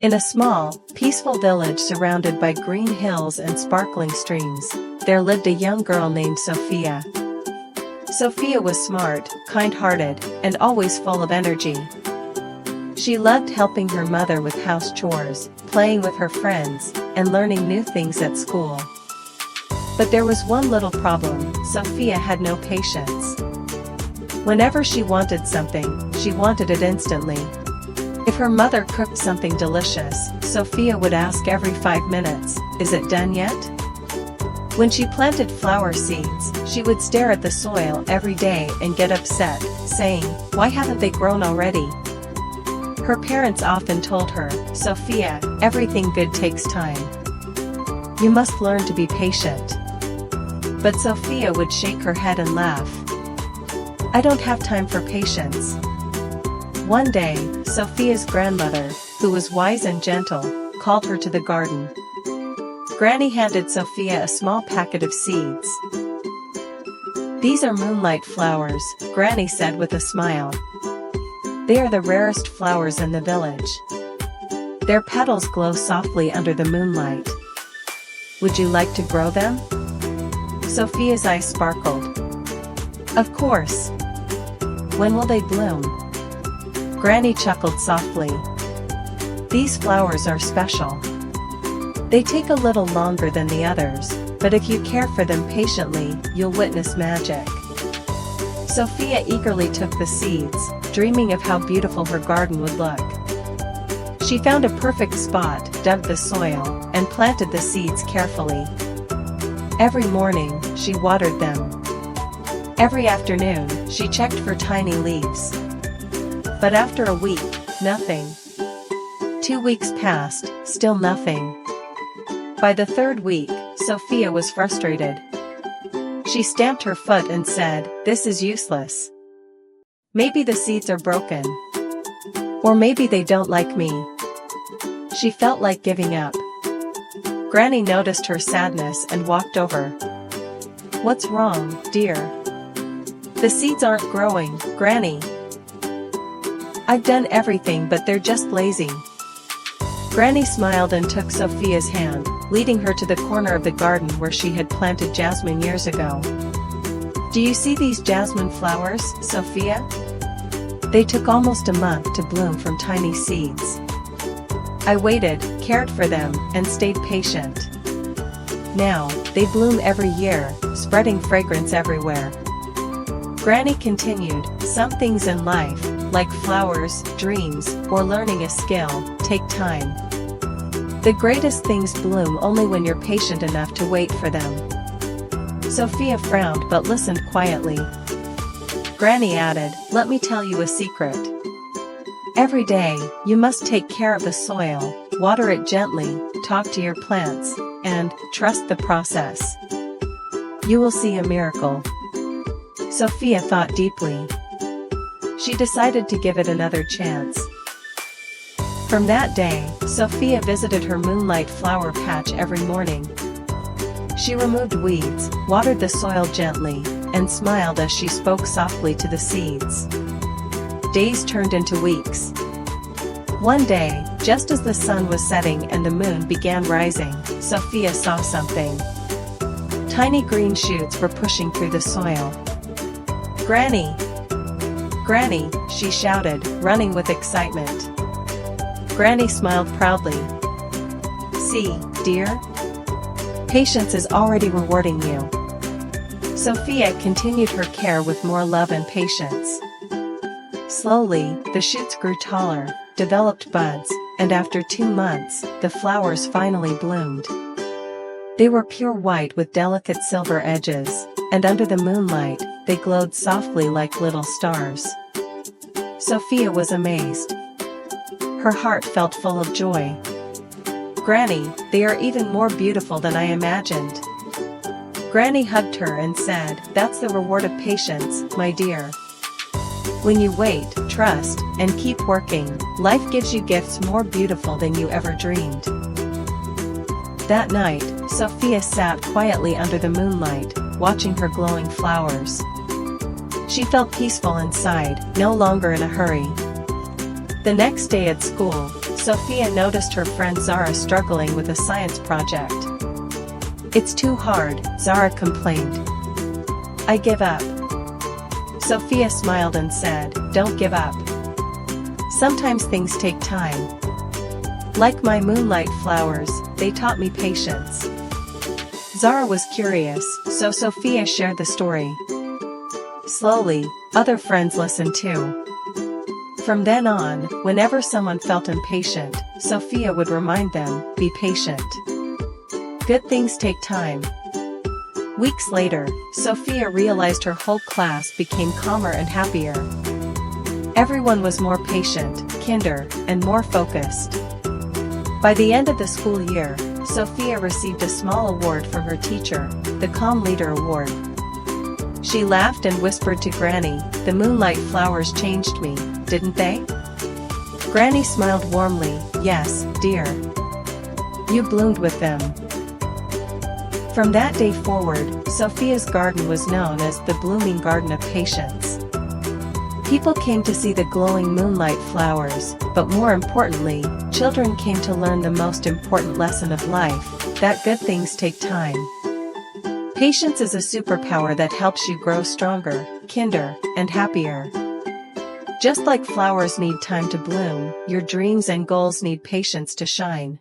In a small, peaceful village surrounded by green hills and sparkling streams, there lived a young girl named Sophia. Sophia was smart, kind-hearted, and always full of energy. She loved helping her mother with house chores, playing with her friends, and learning new things at school. But there was one little problem: Sophia had no patience. Whenever she wanted something, she wanted it instantly. If her mother cooked something delicious, Sophia would ask every 5 minutes, "Is it done yet?" When she planted flower seeds, she would stare at the soil every day and get upset, saying, "Why haven't they grown already?" Her parents often told her, "Sophia, everything good takes time. You must learn to be patient." But Sophia would shake her head and laugh. "I don't have time for patience." One day, Sophia's grandmother, who was wise and gentle, called her to the garden. Granny handed Sophia a small packet of seeds. "These are moonlight flowers," Granny said with a smile. "They are the rarest flowers in the village. Their petals glow softly under the moonlight. Would you like to grow them?" Sophia's eyes sparkled. "Of course. When will they bloom?" Granny chuckled softly. "These flowers are special. They take a little longer than the others, but if you care for them patiently, you'll witness magic." Sophia eagerly took the seeds, dreaming of how beautiful her garden would look. She found a perfect spot, dug the soil, and planted the seeds carefully. Every morning, she watered them. Every afternoon, she checked for tiny leaves. But after a week, nothing. 2 weeks passed, still nothing. By the 3rd week, Sophia was frustrated. She stamped her foot and said, "This is useless. Maybe the seeds are broken. Or maybe they don't like me." She felt like giving up. Granny noticed her sadness and walked over. "What's wrong, dear?" "The seeds aren't growing, Granny. I've done everything but they're just lazy." Granny smiled and took Sophia's hand, leading her to the corner of the garden where she had planted jasmine years ago. "Do you see these jasmine flowers, Sophia? They took almost a month to bloom from tiny seeds. I waited, cared for them, and stayed patient. Now, they bloom every year, spreading fragrance everywhere." Granny continued, "Some things in life, like flowers, dreams, or learning a skill, take time. The greatest things bloom only when you're patient enough to wait for them." Sophia frowned but listened quietly. Granny added, "Let me tell you a secret. Every day, you must take care of the soil, water it gently, talk to your plants, and trust the process. You will see a miracle." Sophia thought deeply. She decided to give it another chance. From that day, Sophia visited her moonlight flower patch every morning. She removed weeds, watered the soil gently, and smiled as she spoke softly to the seeds. Days turned into weeks. One day, just as the sun was setting and the moon began rising, Sophia saw something. Tiny green shoots were pushing through the soil. "Granny! Granny!" she shouted, running with excitement. Granny smiled proudly. "See, dear? Patience is already rewarding you." Sophia continued her care with more love and patience. Slowly, the shoots grew taller, developed buds, and after 2 months, the flowers finally bloomed. They were pure white with delicate silver edges, and under the moonlight, they glowed softly like little stars. Sophia was amazed. Her heart felt full of joy. "Granny, they are even more beautiful than I imagined." Granny hugged her and said, "That's the reward of patience, my dear. When you wait, trust, and keep working, life gives you gifts more beautiful than you ever dreamed." That night, Sophia sat quietly under the moonlight, watching her glowing flowers. She felt peaceful inside, no longer in a hurry. The next day at school, Sophia noticed her friend Zara struggling with a science project. "It's too hard," Zara complained. "I give up." Sophia smiled and said, "Don't give up. Sometimes things take time. Like my moonlight flowers, they taught me patience." Zara was curious, so Sophia shared the story. Slowly, other friends listened too. From then on, whenever someone felt impatient, Sophia would remind them, "Be patient. Good things take time." Weeks later, Sophia realized her whole class became calmer and happier. Everyone was more patient, kinder, and more focused. By the end of the school year, Sophia received a small award from her teacher, the Calm Leader Award. She laughed and whispered to Granny, "The moonlight flowers changed me, didn't they?" Granny smiled warmly, "Yes, dear. You bloomed with them." From that day forward, Sophia's garden was known as the blooming garden of patience. People came to see the glowing moonlight flowers, but more importantly, children came to learn the most important lesson of life, that good things take time. Patience is a superpower that helps you grow stronger, kinder, and happier. Just like flowers need time to bloom, your dreams and goals need patience to shine.